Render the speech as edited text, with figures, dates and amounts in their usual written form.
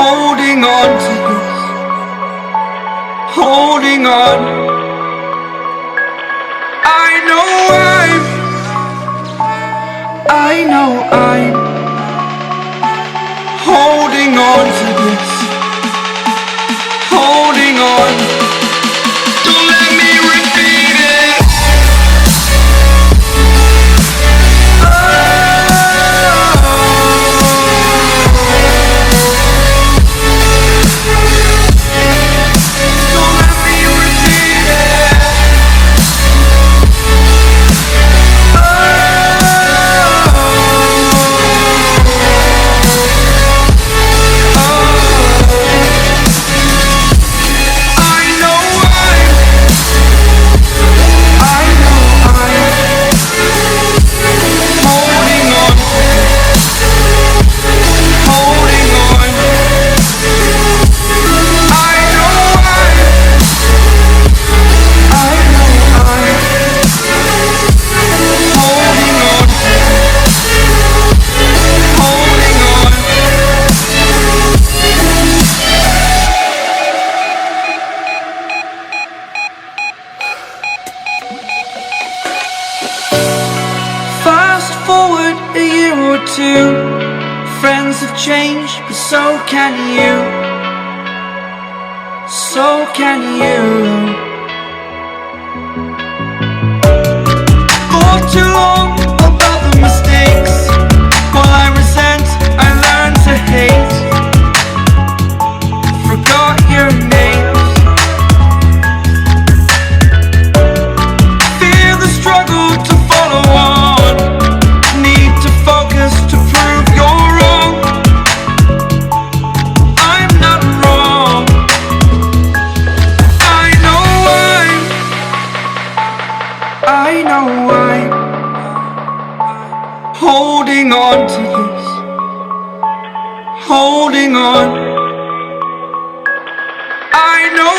holding on to this, holding on. I know I'm holding on to this, holding on. Don't let me repeat it. Friends have changed, but so can you. So can you. For too long about the mistakes, while I resent, I learned to hate. Forgot your names. Fear the struggle to follow on. Need to focus to prove you're wrong. I'm not wrong. I know I'm holding on to this, holding on. I know